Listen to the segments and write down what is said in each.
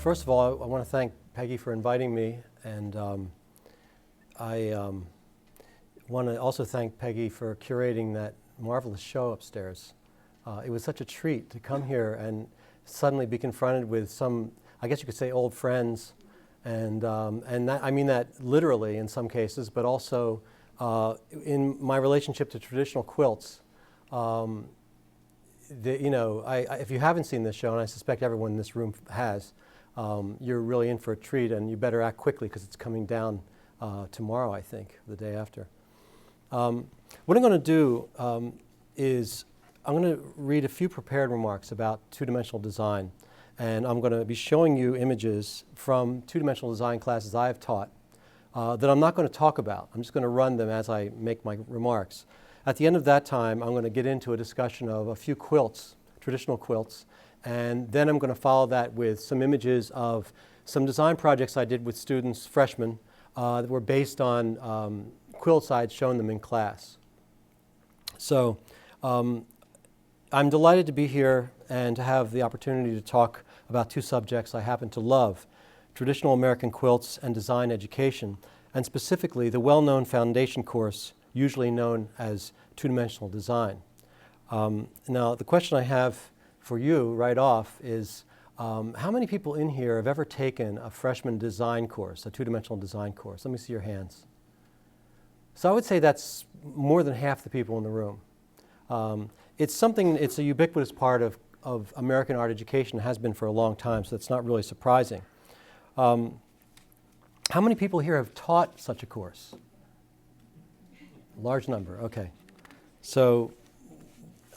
First of all, I want to thank Peggy for inviting me, and I want to also thank Peggy for curating that marvelous show upstairs. It was such a treat to come here and suddenly be confronted with some, I guess you could say, old friends, and that, I mean that literally in some cases, but also in my relationship to traditional quilts. If you haven't seen this show, and I suspect everyone in this room has, you're really in for a treat, and you better act quickly because it's coming down tomorrow, I think, the day after. What I'm going to do is I'm going to read a few prepared remarks about two-dimensional design, and I'm going to be showing you images from two-dimensional design classes I have taught that I'm not going to talk about. I'm just going to run them as I make my remarks. At the end of that time, I'm going to get into a discussion of a few quilts, traditional quilts, and then I'm going to follow that with some images of some design projects I did with students, freshmen, that were based on quilts I had shown them in class. So I'm delighted to be here and to have the opportunity to talk about two subjects I happen to love: traditional American quilts and design education, and specifically the well-known foundation course usually known as two-dimensional design. Now, the question I have for you right off is, how many people in here have ever taken a freshman design course, a two-dimensional design course? Let me see your hands. So I would say that's more than half the people in the room. It's a ubiquitous part of American art education, has been for a long time, so it's not really surprising. How many people here have taught such a course? Large number, okay. So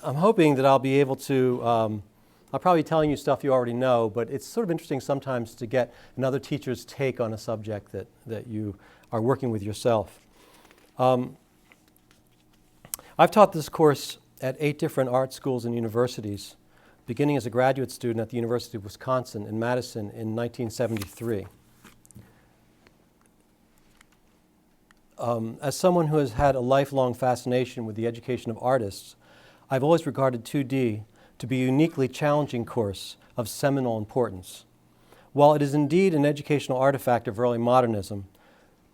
I'm hoping that I'll be able to, I'll probably be telling you stuff you already know, but it's sort of interesting sometimes to get another teacher's take on a subject that you are working with yourself. I've taught this course at 8 different art schools and universities, beginning as a graduate student at the University of Wisconsin in Madison in 1973. As someone who has had a lifelong fascination with the education of artists, I've always regarded 2D to be a uniquely challenging course of seminal importance. While it is indeed an educational artifact of early modernism,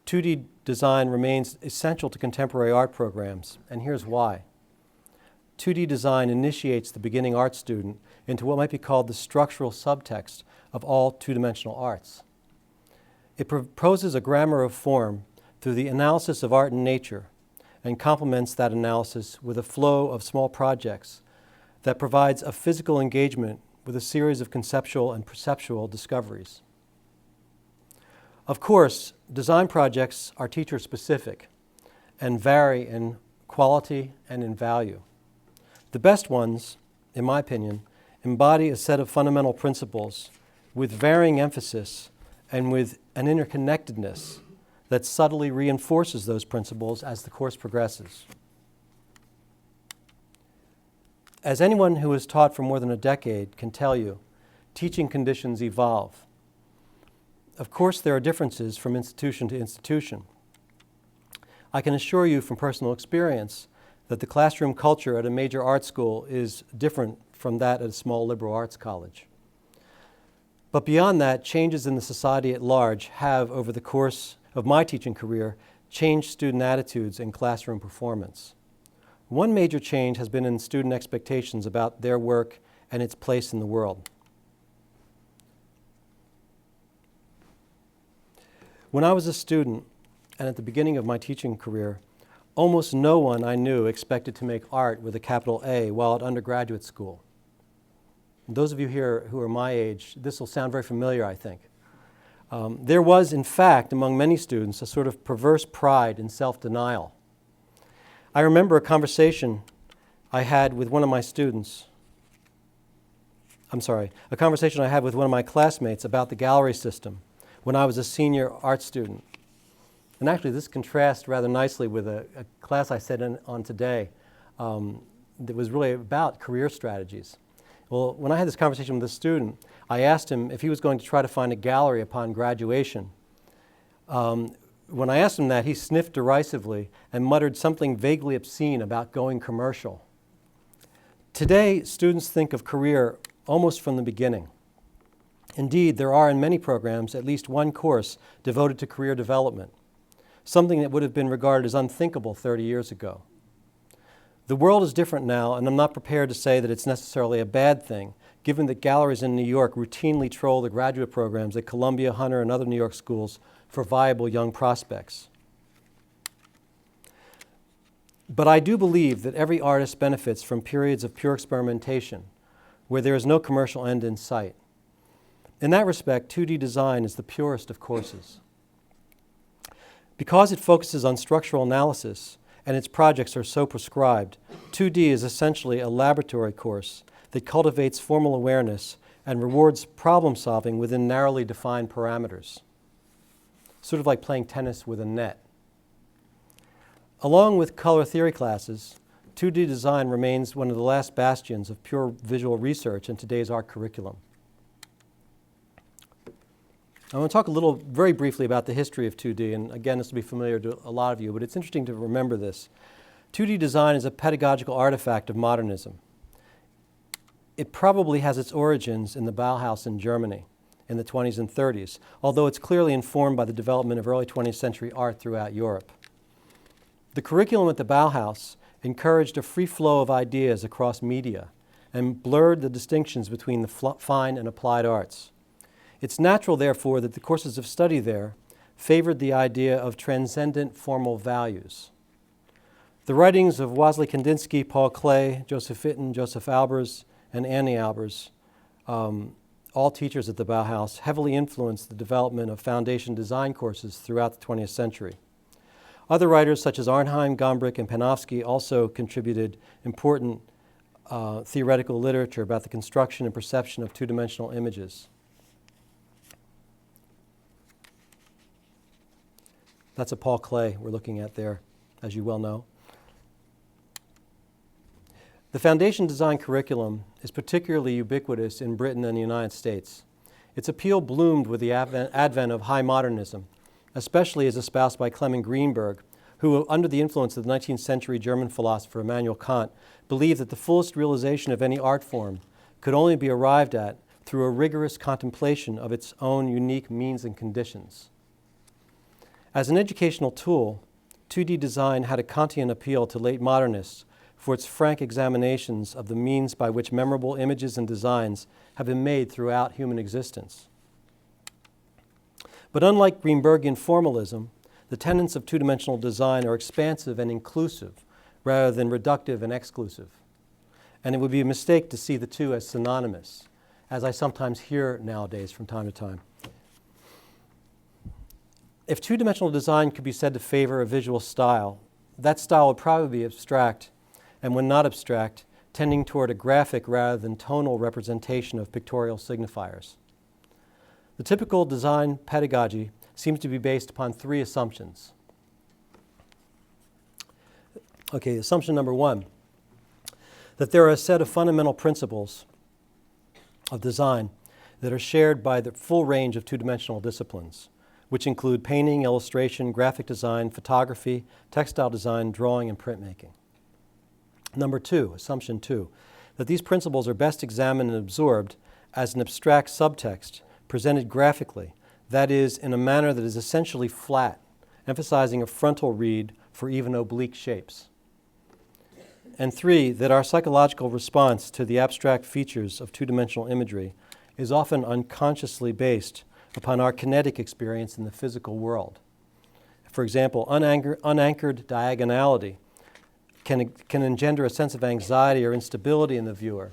2D design remains essential to contemporary art programs, and here's why. 2D design initiates the beginning art student into what might be called the structural subtext of all two-dimensional arts. It proposes a grammar of form through the analysis of art and nature, and complements that analysis with a flow of small projects that provides a physical engagement with a series of conceptual and perceptual discoveries. Of course, design projects are teacher-specific and vary in quality and in value. The best ones, in my opinion, embody a set of fundamental principles with varying emphasis and with an interconnectedness that subtly reinforces those principles as the course progresses. As anyone who has taught for more than a decade can tell you, teaching conditions evolve. Of course, there are differences from institution to institution. I can assure you from personal experience that the classroom culture at a major art school is different from that at a small liberal arts college. But beyond that, changes in the society at large have, over the course of my teaching career, changed student attitudes and classroom performance. One major change has been in student expectations about their work and its place in the world. When I was a student, and at the beginning of my teaching career, almost no one I knew expected to make art with a capital A while at undergraduate school. And those of you here who are my age, this will sound very familiar, I think. There was, in fact, among many students, a sort of perverse pride in self-denial. I remember a conversation I had with one of my students. A conversation I had with one of my classmates about the gallery system when I was a senior art student. And actually, this contrasts rather nicely with a class I sat in on today that was really about career strategies. Well, when I had this conversation with a student, I asked him if he was going to try to find a gallery upon graduation. When I asked him that, he sniffed derisively and muttered something vaguely obscene about going commercial. Today, students think of career almost from the beginning. Indeed, there are in many programs at least one course devoted to career development, something that would have been regarded as unthinkable 30 years ago. The world is different now, and I'm not prepared to say that it's necessarily a bad thing, given that galleries in New York routinely troll the graduate programs at Columbia, Hunter, and other New York schools for viable young prospects. But I do believe that every artist benefits from periods of pure experimentation, where there is no commercial end in sight. In that respect, 2D design is the purest of courses. Because it focuses on structural analysis and its projects are so prescribed, 2D is essentially a laboratory course that cultivates formal awareness and rewards problem solving within narrowly defined parameters, sort of like playing tennis with a net. Along with color theory classes, 2D design remains one of the last bastions of pure visual research in today's art curriculum. I want to talk very briefly about the history of 2D, and again, this will be familiar to a lot of you, but it's interesting to remember this. 2D design is a pedagogical artifact of modernism. It probably has its origins in the Bauhaus in Germany in the 20s and 30s, although it's clearly informed by the development of early 20th century art throughout Europe. The curriculum at the Bauhaus encouraged a free flow of ideas across media and blurred the distinctions between the fine and applied arts. It's natural, therefore, that the courses of study there favored the idea of transcendent formal values. The writings of Wassily Kandinsky, Paul Klee, Joseph Itten, Joseph Albers, and Annie Albers, all teachers at the Bauhaus, heavily influenced the development of foundation design courses throughout the 20th century. Other writers such as Arnheim, Gombrich, and Panofsky also contributed important theoretical literature about the construction and perception of two-dimensional images. That's a Paul Klee we're looking at there, as you well know. The foundation design curriculum is particularly ubiquitous in Britain and the United States. Its appeal bloomed with the advent of high modernism, especially as espoused by Clement Greenberg, who, under the influence of the 19th century German philosopher Immanuel Kant, believed that the fullest realization of any art form could only be arrived at through a rigorous contemplation of its own unique means and conditions. As an educational tool, 2D design had a Kantian appeal to late modernists for its frank examinations of the means by which memorable images and designs have been made throughout human existence. But unlike Greenbergian formalism, the tenets of two-dimensional design are expansive and inclusive rather than reductive and exclusive. And it would be a mistake to see the two as synonymous, as I sometimes hear nowadays from time to time. If two-dimensional design could be said to favor a visual style, that style would probably be abstract, and when not abstract, tending toward a graphic rather than tonal representation of pictorial signifiers. The typical design pedagogy seems to be based upon three assumptions. Okay, assumption number one, that there are a set of fundamental principles of design that are shared by the full range of two-dimensional disciplines, which include painting, illustration, graphic design, photography, textile design, drawing, and printmaking. Number two, assumption two, that these principles are best examined and absorbed as an abstract subtext presented graphically, that is, in a manner that is essentially flat, emphasizing a frontal read for even oblique shapes. And three, that our psychological response to the abstract features of two-dimensional imagery is often unconsciously based upon our kinetic experience in the physical world. For example, unanchored diagonality can engender a sense of anxiety or instability in the viewer,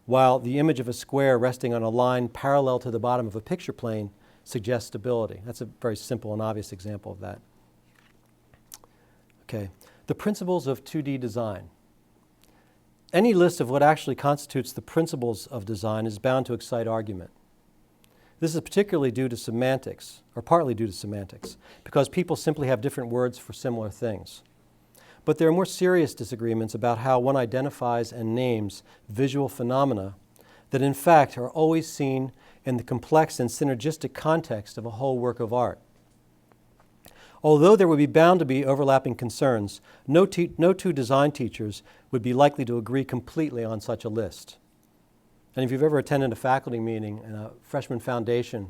while the image of a square resting on a line parallel to the bottom of a picture plane suggests stability. That's a very simple and obvious example of that. Okay, the principles of 2D design. Any list of what actually constitutes the principles of design is bound to excite argument. This is particularly due to semantics, or partly due to semantics, because people simply have different words for similar things. But there are more serious disagreements about how one identifies and names visual phenomena that in fact are always seen in the complex and synergistic context of a whole work of art. Although there would be bound to be overlapping concerns, no two design teachers would be likely to agree completely on such a list. And if you've ever attended a faculty meeting in a freshman foundation,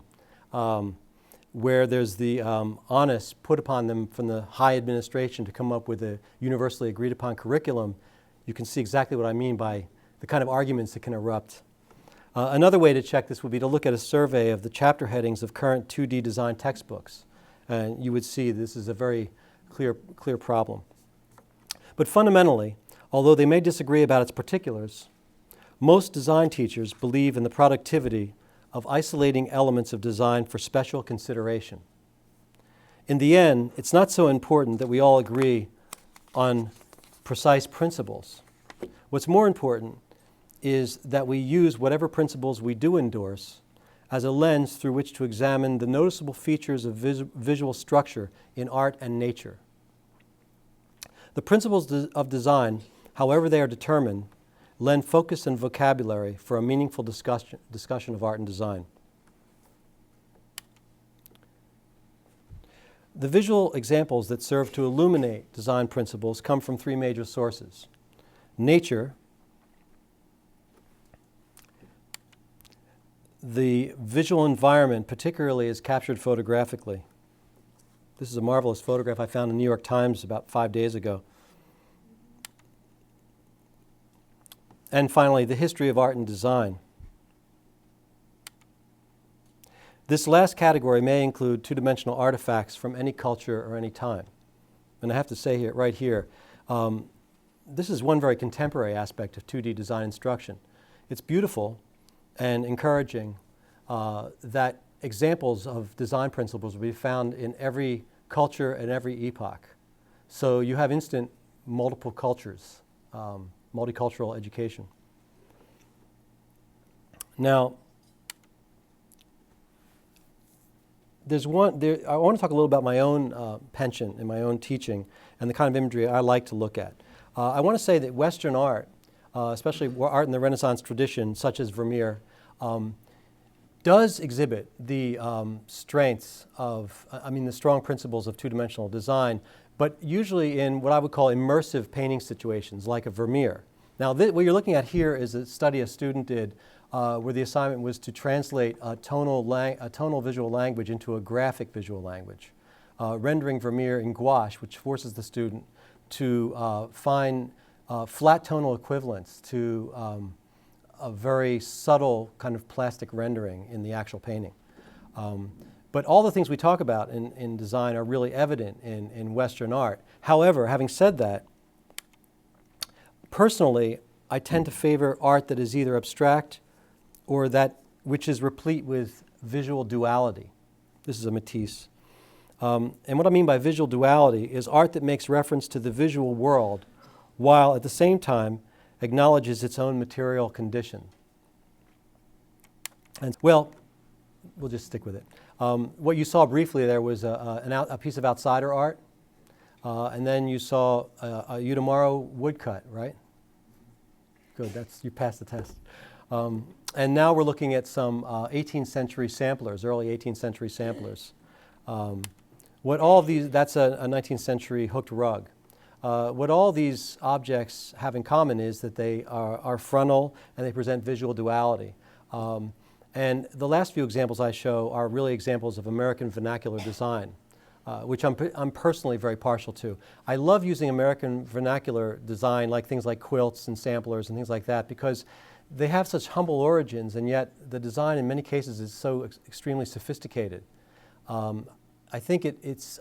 where there's the onus put upon them from the high administration to come up with a universally agreed upon curriculum, you can see exactly what I mean by the kind of arguments that can erupt. Another way to check this would be to look at a survey of the chapter headings of current 2D design textbooks. And you would see this is a very clear problem. But fundamentally, although they may disagree about its particulars, most design teachers believe in the productivity of isolating elements of design for special consideration. In the end, it's not so important that we all agree on precise principles. What's more important is that we use whatever principles we do endorse as a lens through which to examine the noticeable features of visual structure in art and nature. The principles of design, however they are determined, lend focus and vocabulary for a meaningful discussion of art and design. The visual examples that serve to illuminate design principles come from three major sources: nature, the visual environment, particularly as captured photographically. This is a marvelous photograph I found in the New York Times about 5 days ago. And finally, the history of art and design. This last category may include two-dimensional artifacts from any culture or any time. And I have to say here, right here, this is one very contemporary aspect of 2D design instruction. It's beautiful and encouraging that examples of design principles will be found in every culture and every epoch. So you have instant multiple cultures, multicultural education. Now, I want to talk a little about my own penchant and my own teaching and the kind of imagery I like to look at. I want to say that Western art, especially art in the Renaissance tradition, such as Vermeer, does exhibit the strengths of, the strong principles of two-dimensional design, but usually in what I would call immersive painting situations, like a Vermeer. Now, what you're looking at here is a study a student did where the assignment was to translate a tonal visual language into a graphic visual language, rendering Vermeer in gouache, which forces the student to find flat tonal equivalents to a very subtle kind of plastic rendering in the actual painting. But all the things we talk about in design are really evident in Western art. However, having said that, personally, I tend to favor art that is either abstract or that which is replete with visual duality. This is a Matisse. And what I mean by visual duality is art that makes reference to the visual world while at the same time acknowledges its own material condition. And well, we'll just stick with it. What you saw briefly there was a piece of outsider art, and then you saw a Utamaro woodcut, right? Good, you passed the test. And now we're looking at some 18th century samplers, early 18th century samplers. What all of these, that's a 19th century hooked rug. What all these objects have in common is that they are frontal and they present visual duality. And the last few examples I show are really examples of American vernacular design, which I'm personally very partial to. I love using American vernacular design, like things like quilts and samplers and things like that, because they have such humble origins, and yet the design in many cases is so extremely sophisticated. I think it's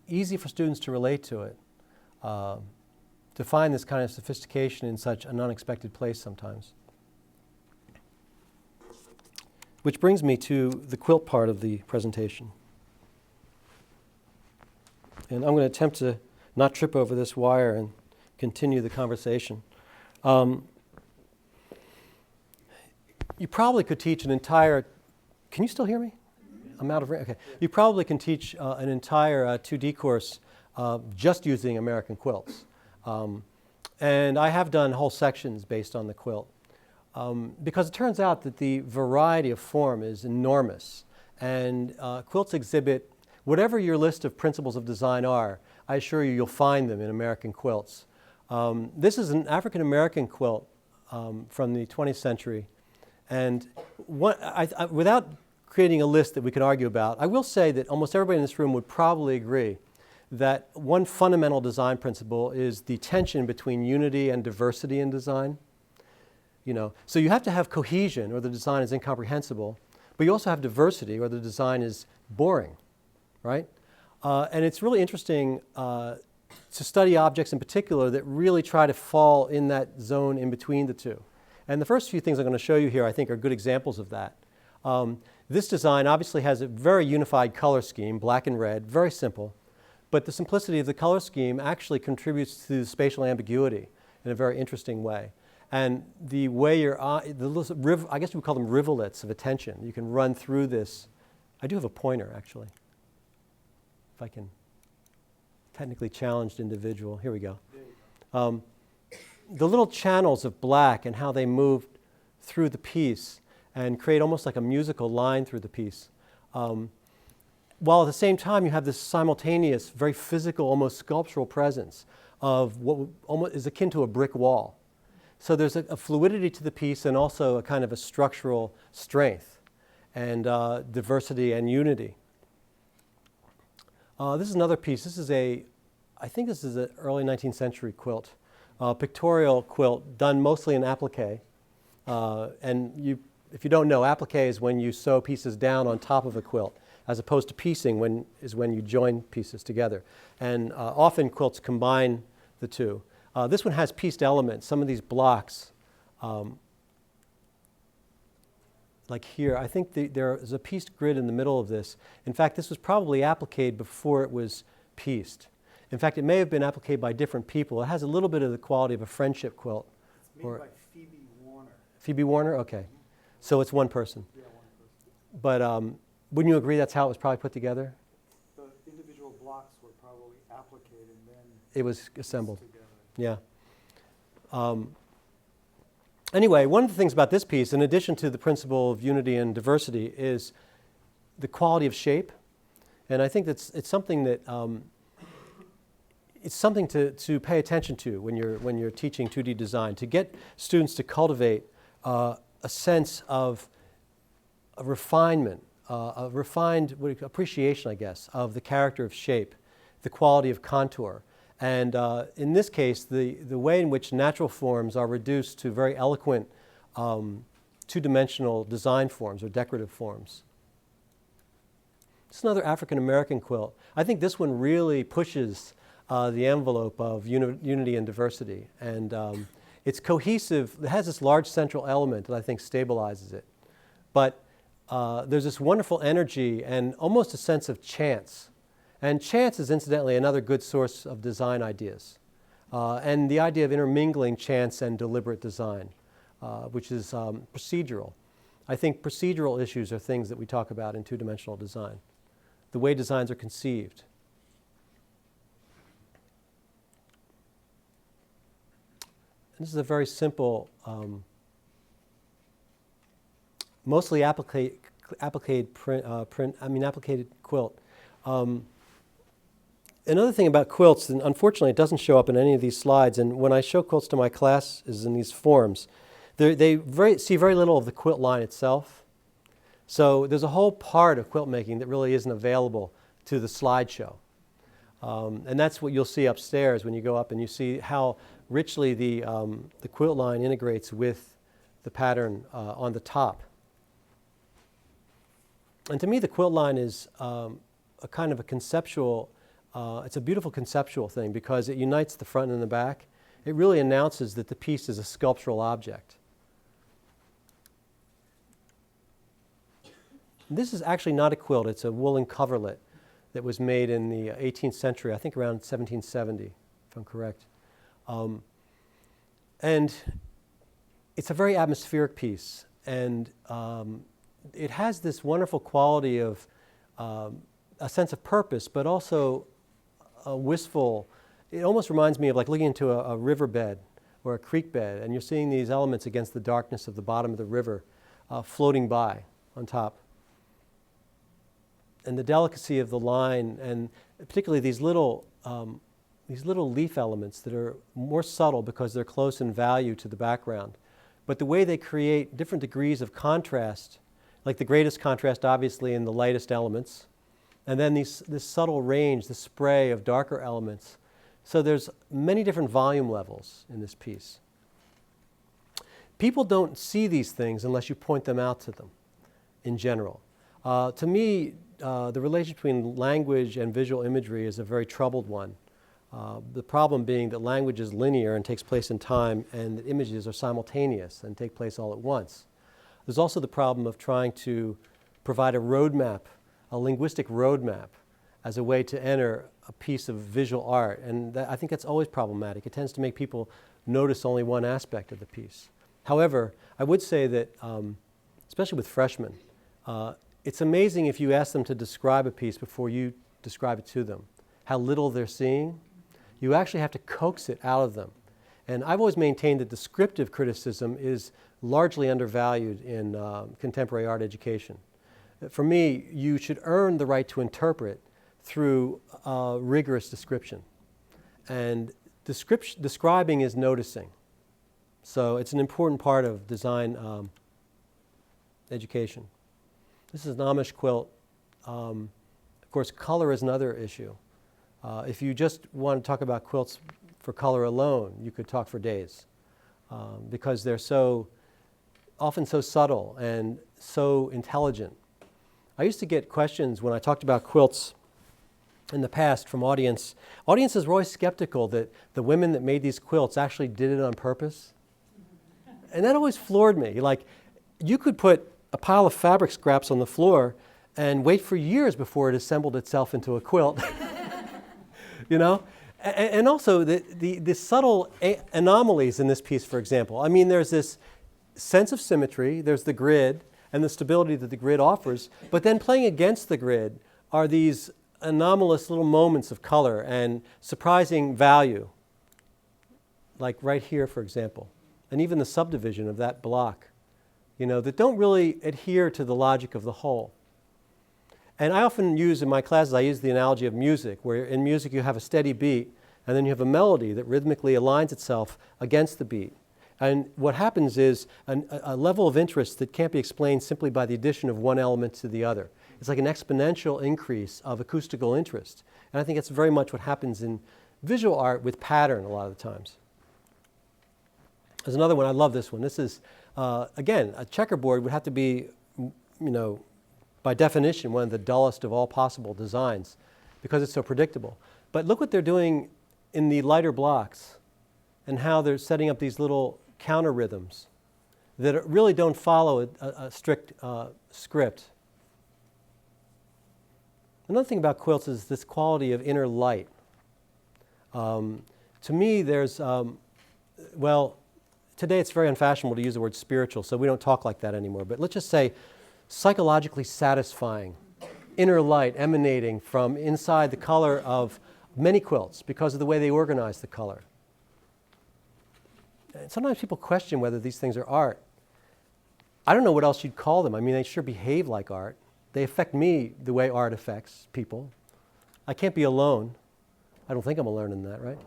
easy for students to relate to it, to find this kind of sophistication in such an unexpected place sometimes. Which brings me to the quilt part of the presentation. And I'm going to attempt to not trip over this wire and continue the conversation. You probably could teach an entire, can you still hear me? I'm out of range, okay. You probably can teach an entire 2D course just using American quilts. And I have done whole sections based on the quilt. Because it turns out that the variety of form is enormous. And quilts exhibit, whatever your list of principles of design are, I assure you, you'll find them in American quilts. This is an African-American quilt from the 20th century. And without creating a list that we could argue about, I will say that almost everybody in this room would probably agree that one fundamental design principle is the tension between unity and diversity in design. So you have to have cohesion or the design is incomprehensible, but you also have diversity or the design is boring, right? And it's really interesting to study objects in particular that really try to fall in that zone in between the two. And the first few things I'm going to show you here I think are good examples of that. This design obviously has a very unified color scheme, black and red, very simple. But the simplicity of the color scheme actually contributes to the spatial ambiguity in a very interesting way. And the way your eye, I guess we call them rivulets of attention. You can run through this. I do have a pointer, actually. If I can, technically challenged individual. Here we go. The little channels of black and how they move through the piece and create almost like a musical line through the piece. While at the same time you have this simultaneous, very physical, almost sculptural presence of what almost is akin to a brick wall. So there's a fluidity to the piece and also a kind of a structural strength and diversity and unity. This is another piece. This is I think this is an early 19th century quilt, pictorial quilt done mostly in applique. And if you don't know, applique is when you sew pieces down on top of a quilt, as opposed to piecing when you join pieces together. And often quilts combine the two. This one has pieced elements. Some of these blocks, like here, I think there's a pieced grid in the middle of this. In fact, this was probably appliqued before it was pieced. In fact, it may have been appliqued by different people. It has a little bit of the quality of a friendship quilt. It's made by Phoebe Warner. Phoebe Warner? Okay. So it's one person. Yeah, one person. But wouldn't you agree that's how it was probably put together? The individual blocks were probably appliqued and then It was assembled. together. Yeah. Anyway, one of the things about this piece, in addition to the principle of unity and diversity, is the quality of shape. And I think it's something that it's something to pay attention to when you're teaching 2D design, to get students to cultivate a sense of a refinement, a refined appreciation, I guess, of the character of shape, the quality of contour. And in this case, the way in which natural forms are reduced to very eloquent two-dimensional design forms or decorative forms. This is another African-American quilt. I think this one really pushes the envelope of unity and diversity. And it's cohesive. It has this large central element that I think stabilizes it. But there's this wonderful energy and almost a sense of chance. And chance is incidentally another good source of design ideas. And the idea of intermingling chance and deliberate design, which is procedural. I think procedural issues are things that we talk about in two-dimensional design. The way designs are conceived. This is a very simple, mostly appliqued quilt. Another thing about quilts, and unfortunately it doesn't show up in any of these slides, and when I show quilts to my classes in these forms, they see very little of the quilt line itself. So there's a whole part of quilt making that really isn't available to the slideshow. And that's what you'll see upstairs when you go up and you see how richly the quilt line integrates with the pattern on the top. And to me, the quilt line is a kind of a conceptual, it's a beautiful conceptual thing because it unites the front and the back. It really announces that the piece is a sculptural object. This is actually not a quilt, it's a woolen coverlet that was made in the 18th century, I think around 1770, if I'm correct. And it's a very atmospheric piece, and it has this wonderful quality of a sense of purpose, but also a wistful, it almost reminds me of like looking into a riverbed or a creek bed, and you're seeing these elements against the darkness of the bottom of the river floating by on top. And the delicacy of the line, and particularly these little leaf elements that are more subtle because they're close in value to the background, but the way they create different degrees of contrast, like the greatest contrast obviously in the lightest elements, and then this subtle range, the spray of darker elements. So there's many different volume levels in this piece. People don't see these things unless you point them out to them in general. To me, the relation between language and visual imagery is a very troubled one. The problem being that language is linear and takes place in time, and that images are simultaneous and take place all at once. There's also the problem of trying to provide a roadmap, a linguistic roadmap, as a way to enter a piece of visual art. And I think that's always problematic. It tends to make people notice only one aspect of the piece. However, I would say that, especially with freshmen, it's amazing if you ask them to describe a piece before you describe it to them, how little they're seeing. You actually have to coax it out of them. And I've always maintained that descriptive criticism is largely undervalued in contemporary art education. For me, you should earn the right to interpret through rigorous description. And describing is noticing. So it's an important part of design education. This is an Amish quilt. Of course, color is another issue. If you just want to talk about quilts for color alone, you could talk for days because they're often so subtle and so intelligent. I used to get questions when I talked about quilts in the past from audiences. Audiences were always skeptical that the women that made these quilts actually did it on purpose. And that always floored me. Like, you could put a pile of fabric scraps on the floor and wait for years before it assembled itself into a quilt. You know? And also the subtle anomalies in this piece, for example. I mean, there's this sense of symmetry, there's the grid, and the stability that the grid offers, but then playing against the grid are these anomalous little moments of color and surprising value, like right here, for example, and even the subdivision of that block, you know, that don't really adhere to the logic of the whole. And I often use in my classes, I use the analogy of music, where in music you have a steady beat, and then you have a melody that rhythmically aligns itself against the beat. And what happens is a level of interest that can't be explained simply by the addition of one element to the other. It's like an exponential increase of acoustical interest. And I think that's very much what happens in visual art with pattern a lot of the times. There's another one, I love this one. This is, again, a checkerboard would have to be, you know, by definition, one of the dullest of all possible designs because it's so predictable. But look what they're doing in the lighter blocks and how they're setting up these little counter rhythms that really don't follow a strict script. Another thing about quilts is this quality of inner light. To me, there's, well, today it's very unfashionable to use the word spiritual, so we don't talk like that anymore. But let's just say psychologically satisfying, inner light emanating from inside the color of many quilts because of the way they organize the color. And sometimes people question whether these things are art. I don't know what else you'd call them. I mean, they sure behave like art. They affect me the way art affects people. I can't be alone. I don't think I'm alone in that, right?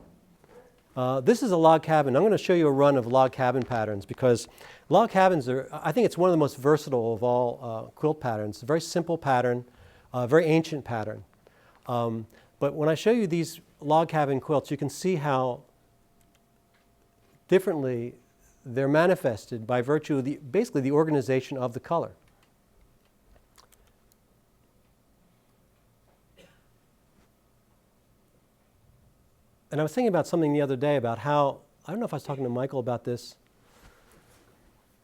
This is a log cabin. I'm going to show you a run of log cabin patterns because log cabins are, I think it's one of the most versatile of all quilt patterns. It's a very simple pattern, a very ancient pattern. But when I show you these log cabin quilts, you can see how differently they're manifested by virtue of basically the organization of the color. And I was thinking about something the other day about how, I don't know if I was talking to Michael about this.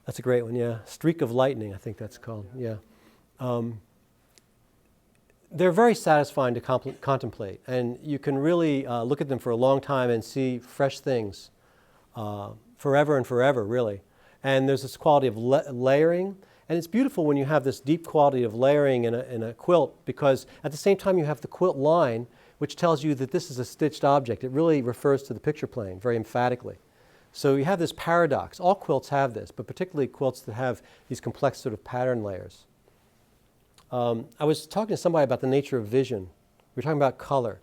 That's a great one, yeah. Streak of lightning, I think that's called, yeah. They're very satisfying to contemplate, and you can really look at them for a long time and see fresh things forever and forever, really. And there's this quality of layering, and it's beautiful when you have this deep quality of layering in a quilt because at the same time you have the quilt line, which tells you that this is a stitched object. It really refers to the picture plane very emphatically. So you have this paradox. All quilts have this, but particularly quilts that have these complex sort of pattern layers. I was talking to somebody about the nature of vision. We were talking about color.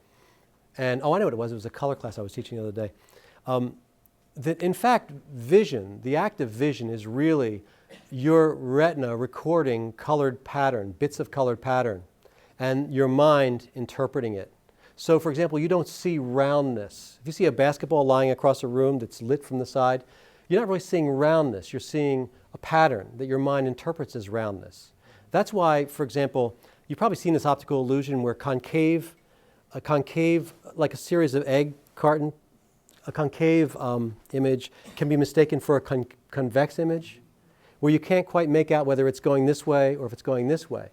And, oh, I know what it was. It was a color class I was teaching the other day. that in fact vision, the act of vision, is really your retina recording colored pattern, bits of colored pattern, and your mind interpreting it. So for example, you don't see roundness. If you see a basketball lying across a room that's lit from the side, you're not really seeing roundness. You're seeing a pattern that your mind interprets as roundness. That's why, for example, you've probably seen this optical illusion where a concave, like a series of egg carton, a concave image can be mistaken for a convex image, where you can't quite make out whether it's going this way or if it's going this way.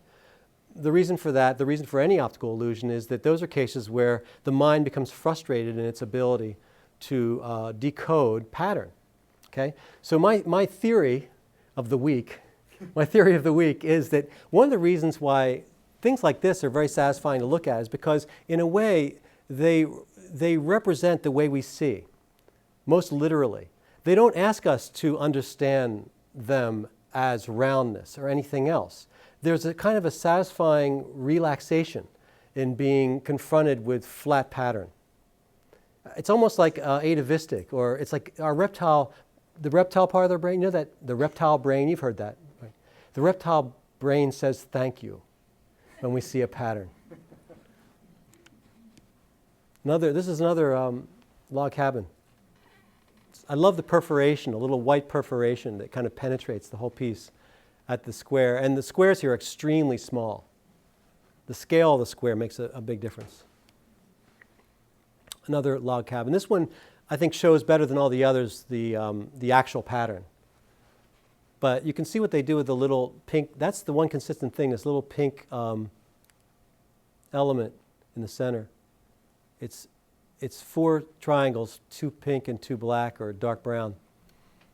The reason for that, the reason for any optical illusion, is that those are cases where the mind becomes frustrated in its ability to decode pattern. Okay? So my theory of the week, is that one of the reasons why things like this are very satisfying to look at is because, in a way, they represent the way we see, most literally. They don't ask us to understand them as roundness or anything else. There's a kind of a satisfying relaxation in being confronted with flat pattern. It's almost like atavistic, or it's like the reptile part of their brain. You know that the reptile brain, you've heard that, right? The reptile brain says thank you when we see a pattern. This is another log cabin. I love the perforation, a little white perforation that kind of penetrates the whole piece at the square. And the squares here are extremely small. The scale of the square makes a big difference. Another log cabin. This one, I think, shows better than all the others the actual pattern. But you can see what they do with the little pink. That's the one consistent thing, this little pink element in the center. It's 4 triangles, 2 pink and 2 black or dark brown.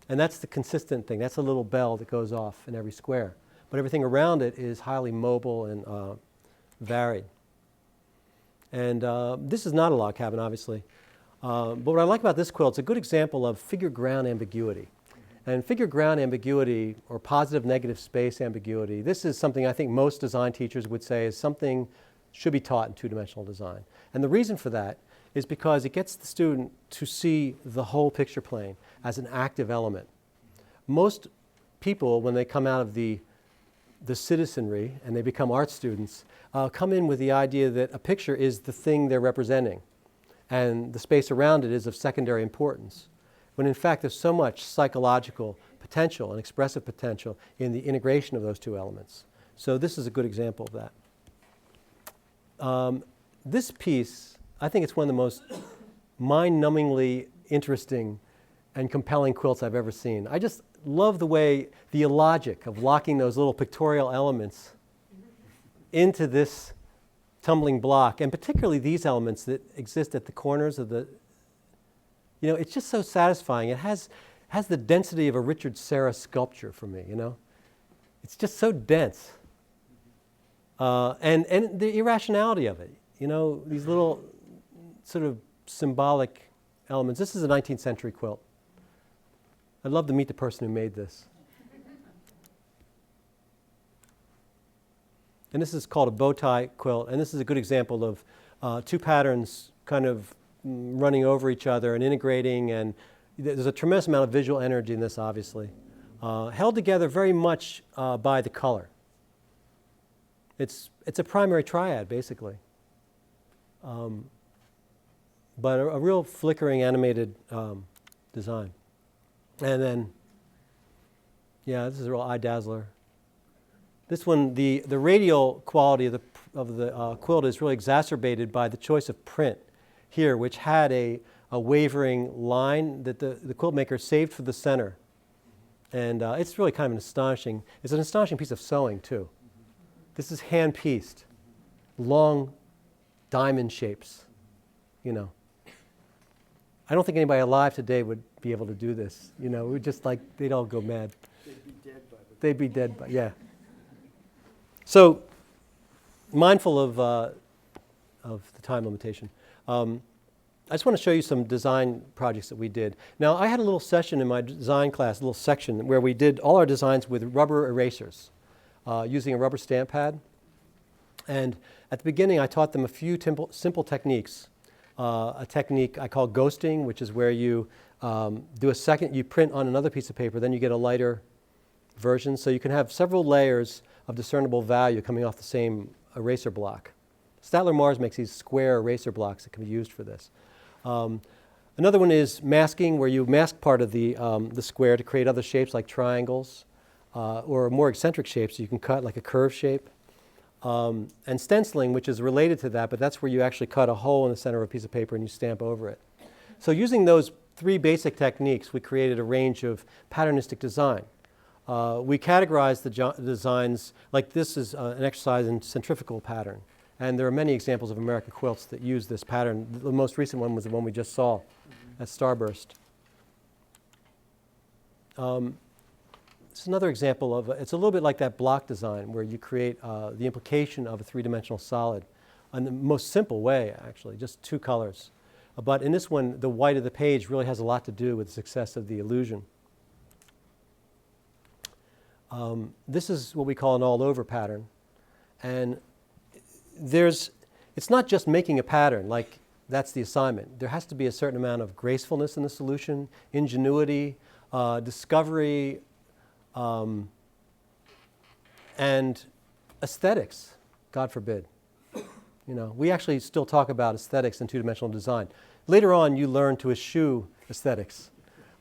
And that's the consistent thing. That's a little bell that goes off in every square. But everything around it is highly mobile and varied. And this is not a log cabin, obviously. But what I like about this quilt, it's a good example of figure ground ambiguity. And figure ground ambiguity, or positive negative space ambiguity, this is something I think most design teachers would say is something should be taught in two-dimensional design. And the reason for that is because it gets the student to see the whole picture plane as an active element. Most people, when they come out of the citizenry and they become art students, come in with the idea that a picture is the thing they're representing and the space around it is of secondary importance, when in fact there's so much psychological potential and expressive potential in the integration of those two elements. So this is a good example of that. This piece, I think it's one of the most mind-numbingly interesting and compelling quilts I've ever seen. I just love the way, the illogic of locking those little pictorial elements into this tumbling block, and particularly these elements that exist at the corners of the, it's just so satisfying. It has the density of a Richard Serra sculpture for me, It's just so dense. And the irrationality of it, these little sort of symbolic elements. This is a 19th century quilt. I'd love to meet the person who made this. And this is called a Bowtie Quilt, and this is a good example of 2 patterns kind of running over each other and integrating, and there's a tremendous amount of visual energy in this, obviously. Held together very much by the color. It's a primary triad, basically. But a real flickering animated design. And then, this is a real eye dazzler. This one, the radial quality of the quilt is really exacerbated by the choice of print here, which had a wavering line that the quilt maker saved for the center. And it's really kind of it's an astonishing piece of sewing too. This is hand-pieced, long diamond shapes, I don't think anybody alive today would be able to do this. It would just they'd all go mad. They'd be dead by yeah. So, mindful of the time limitation, I just want to show you some design projects that we did. Now, I had a little session in my design class, a little section, where we did all our designs with rubber erasers, using a rubber stamp pad. And at the beginning, I taught them a few simple techniques. A technique I call ghosting, which is where you do a second, you print on another piece of paper, then you get a lighter version. So you can have several layers of discernible value coming off the same eraser block. Statler-Mars makes these square eraser blocks that can be used for this. Another one is masking, where you mask part of the square to create other shapes like triangles or more eccentric shapes you can cut, like a curve shape. And stenciling, which is related to that, but that's where you actually cut a hole in the center of a piece of paper and you stamp over it. So using those three basic techniques, we created a range of patternistic design. We categorized the designs, like this is an exercise in centrifugal pattern. And there are many examples of American quilts that use this pattern. The most recent one was the one we just saw at Starburst. It's another example of, it's a little bit like that block design where you create the implication of a three-dimensional solid in the most simple way, actually, just two colors. But in this one, the white of the page really has a lot to do with the success of the illusion. This is what we call an all-over pattern. And it's not just making a pattern, like that's the assignment. There has to be a certain amount of gracefulness in the solution, ingenuity, discovery, and aesthetics, God forbid. You know, we actually still talk about aesthetics in two-dimensional design. Later on, you learn to eschew aesthetics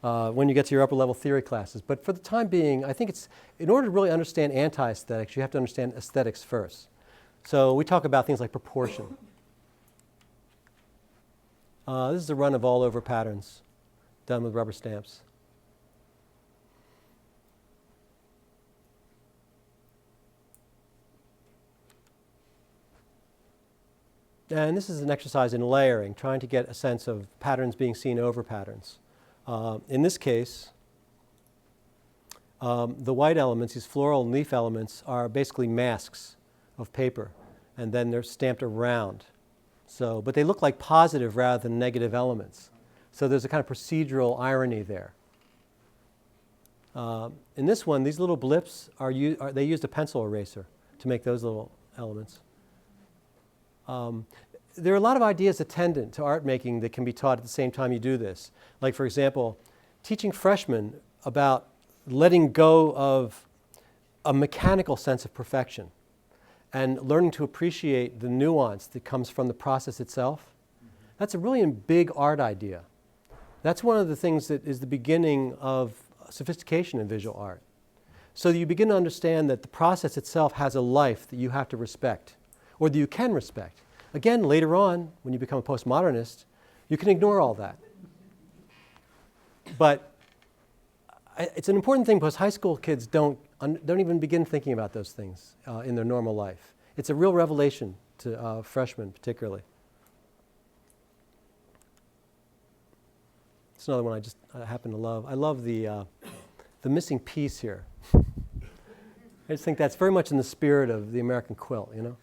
when you get to your upper-level theory classes. But for the time being, I think it's, in order to really understand anti-aesthetics, you have to understand aesthetics first. So we talk about things like proportion. This is a run of all-over patterns done with rubber stamps. And this is an exercise in layering, trying to get a sense of patterns being seen over patterns. In this case, the white elements, these floral and leaf elements, are basically masks of paper, and then they're stamped around. So, but they look like positive rather than negative elements. So there's a kind of procedural irony there. In this one, these little blips they used a pencil eraser to make those little elements. There are a lot of ideas attendant to art making that can be taught at the same time you do this. Like, for example, teaching freshmen about letting go of a mechanical sense of perfection and learning to appreciate the nuance that comes from the process itself. That's a really big art idea. That's one of the things that is the beginning of sophistication in visual art. So that you begin to understand that the process itself has a life that you have to respect, or that you can respect. Again, later on, when you become a postmodernist, you can ignore all that. But it's an important thing because high school kids don't even begin thinking about those things in their normal life. It's a real revelation to freshmen, particularly. It's another one I happen to love. I love the missing piece here. I just think that's very much in the spirit of the American quilt, you know?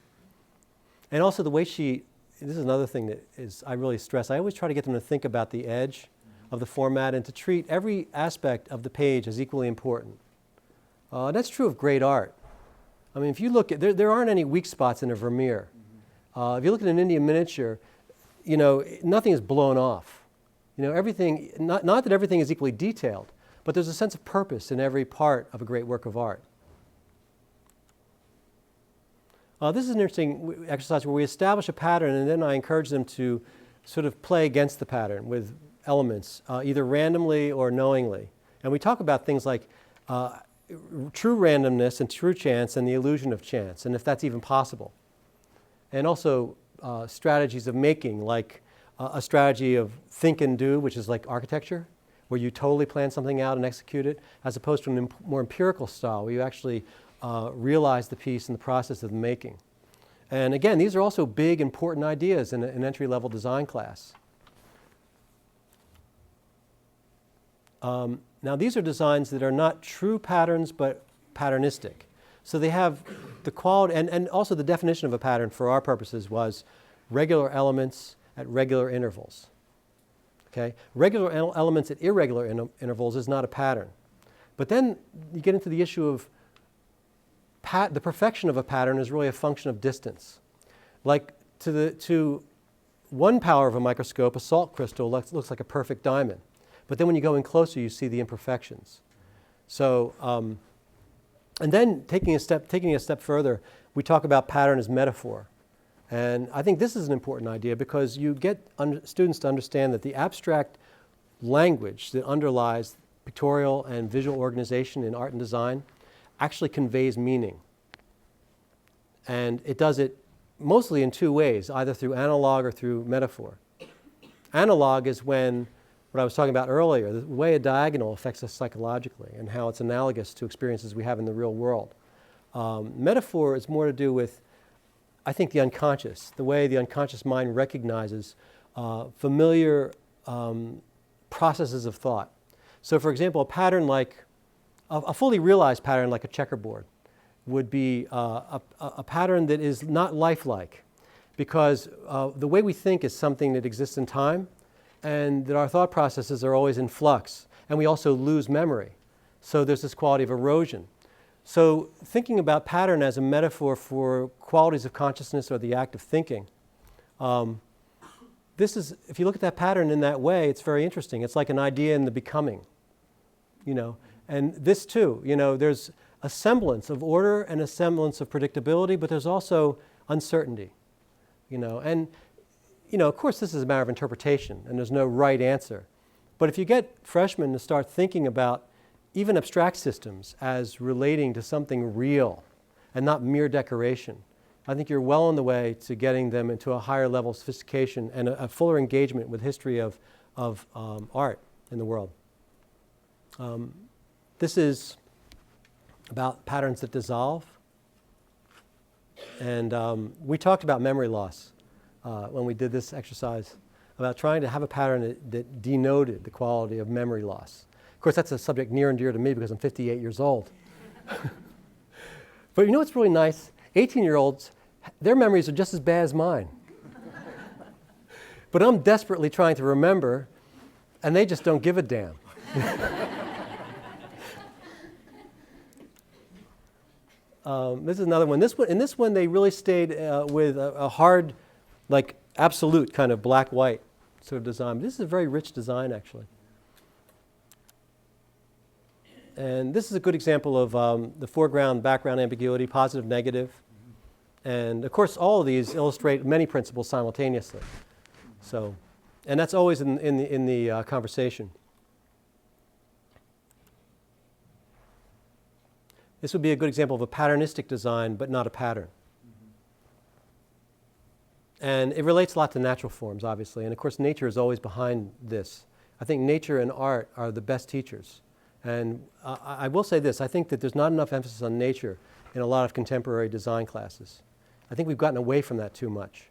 And also the way this is another thing that I really stress. I always try to get them to think about the edge of the format and to treat every aspect of the page as equally important. That's true of great art. I mean, if you look at, there aren't any weak spots in a Vermeer. If you look at an Indian miniature, you know, nothing is blown off. You know, everything, not that everything is equally detailed, but there's a sense of purpose in every part of a great work of art. This is an interesting exercise where we establish a pattern and then I encourage them to sort of play against the pattern with elements, either randomly or knowingly. And we talk about things like true randomness and true chance and the illusion of chance, and if that's even possible. And also strategies of making, like a strategy of think and do, which is like architecture, where you totally plan something out and execute it, as opposed to a more empirical style, where you actually realize the piece in the process of the making. And again, these are also big, important ideas in an entry-level design class. Now, these are designs that are not true patterns, but patternistic. So they have the quality, and also the definition of a pattern for our purposes was regular elements at regular intervals. Okay? Regular elements at irregular intervals is not a pattern. But then you get into the issue of the perfection of a pattern is really a function of distance. Like to one power of a microscope, a salt crystal looks like a perfect diamond. But then when you go in closer, you see the imperfections. So, and then taking a step further, we talk about pattern as metaphor. And I think this is an important idea because you get students to understand that the abstract language that underlies pictorial and visual organization in art and design actually conveys meaning. And it does it mostly in two ways, either through analog or through metaphor. Analog is when, what I was talking about earlier, the way a diagonal affects us psychologically and how it's analogous to experiences we have in the real world. Metaphor is more to do with, I think, the unconscious, the way the unconscious mind recognizes familiar processes of thought. So for example, a pattern like, a fully realized pattern like a checkerboard would be a pattern that is not lifelike, because the way we think is something that exists in time, and that our thought processes are always in flux, and we also lose memory. So there's this quality of erosion. So thinking about pattern as a metaphor for qualities of consciousness or the act of thinking, this is, if you look at that pattern in that way, it's very interesting. It's like an idea in the becoming, you know. And this too, you know, there's a semblance of order and a semblance of predictability, but there's also uncertainty, you know. And, you know, of course this is a matter of interpretation and there's no right answer. But if you get freshmen to start thinking about even abstract systems as relating to something real and not mere decoration, I think you're well on the way to getting them into a higher level of sophistication and a fuller engagement with history of art in the world. This is about patterns that dissolve. And we talked about memory loss when we did this exercise, about trying to have a pattern that denoted the quality of memory loss. Of course, that's a subject near and dear to me because I'm 58 years old. But you know what's really nice? 18-year-olds, their memories are just as bad as mine. But I'm desperately trying to remember, and they just don't give a damn. This is another one. In this one, they really stayed with a hard, like absolute kind of black-white sort of design. This is a very rich design, actually. And this is a good example of the foreground, background ambiguity, positive, negative. And of course, all of these illustrate many principles simultaneously. So, and that's always in the conversation. This would be a good example of a patternistic design, but not a pattern. And it relates a lot to natural forms, obviously. And of course, nature is always behind this. I think nature and art are the best teachers. And I will say this, I think that there's not enough emphasis on nature in a lot of contemporary design classes. I think we've gotten away from that too much.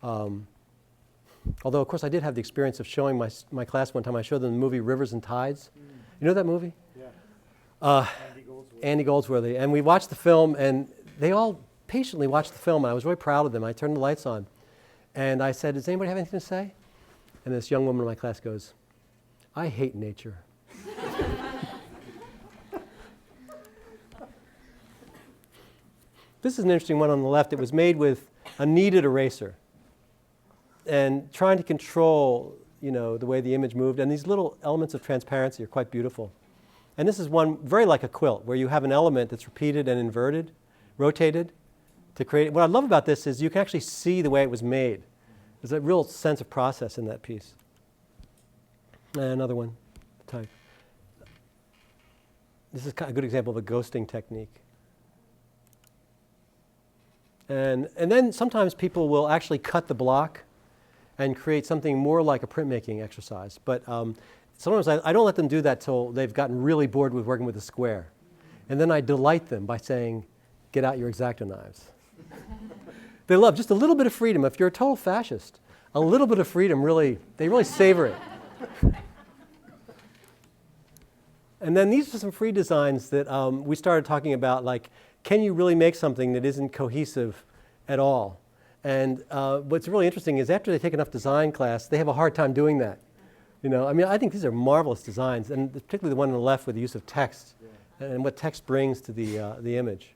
Although, of course, I did have the experience of showing my class one time. I showed them the movie Rivers and Tides. You know that movie? Yeah. Andy Goldsworthy. And we watched the film, and they all patiently watched the film, and I was really proud of them. I turned the lights on, and I said, does anybody have anything to say? And this young woman in my class goes, I hate nature. This is an interesting one on the left. It was made with a kneaded eraser and trying to control, you know, the way the image moved. And these little elements of transparency are quite beautiful. And this is one very like a quilt, where you have an element that's repeated and inverted, rotated, to create. What I love about this is you can actually see the way it was made. There's a real sense of process in that piece. And another one, type. This is a good example of a ghosting technique. And then sometimes people will actually cut the block and create something more like a printmaking exercise. But sometimes I don't let them do that till they've gotten really bored with working with a square. And then I delight them by saying, get out your X-Acto knives. They love just a little bit of freedom. If you're a total fascist, a little bit of freedom they really savor it. And then these are some free designs that we started talking about, like, can you really make something that isn't cohesive at all? And what's really interesting is after they take enough design class, they have a hard time doing that. You know, I mean, I think these are marvelous designs, and particularly the one on the left with the use of text and what text brings to the image.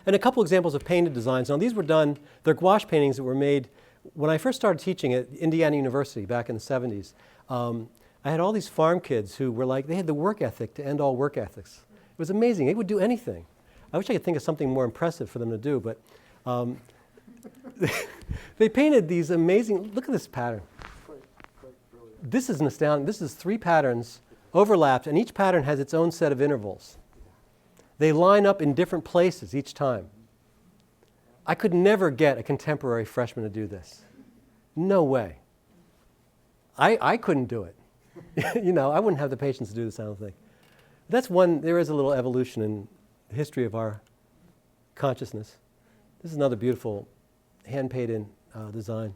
And a couple examples of painted designs. Now, these were done, they're gouache paintings that were made when I first started teaching at Indiana University back in the 70s, I had all these farm kids who were like, they had the work ethic to end all work ethics. It was amazing. They would do anything. I wish I could think of something more impressive for them to do, but they painted these amazing, look at this pattern. Quite brilliant. This is an astounding, this is 3 patterns overlapped, and each pattern has its own set of intervals. They line up in different places each time. I could never get a contemporary freshman to do this. No way. I couldn't do it. You know, I wouldn't have the patience to do this, I don't think. That's one, there is a little evolution in the history of our consciousness. This is another beautiful hand-painted design.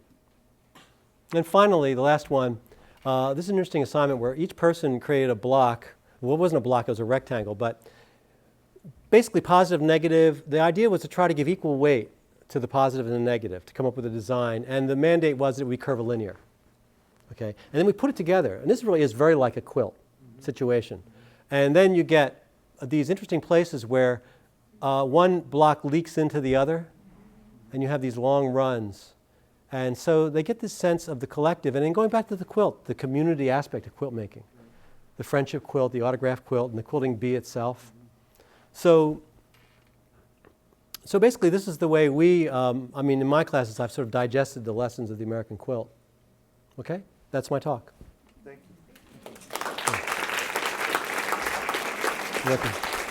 And finally, the last one, this is an interesting assignment where each person created a block. Well, it wasn't a block, it was a rectangle, but basically positive, negative. The idea was to try to give equal weight to the positive and the negative, to come up with a design. And the mandate was that we curvilinear. Okay? And then we put it together. And this really is very like a quilt situation. And then you get these interesting places where one block leaks into the other, and you have these long runs. And so they get this sense of the collective. And then going back to the quilt, the community aspect of quilt making. The friendship quilt, the autograph quilt, and the quilting bee itself. So basically this is the way we, I mean in my classes I've sort of digested the lessons of the American quilt. Okay? That's my talk. Thank you. You're welcome.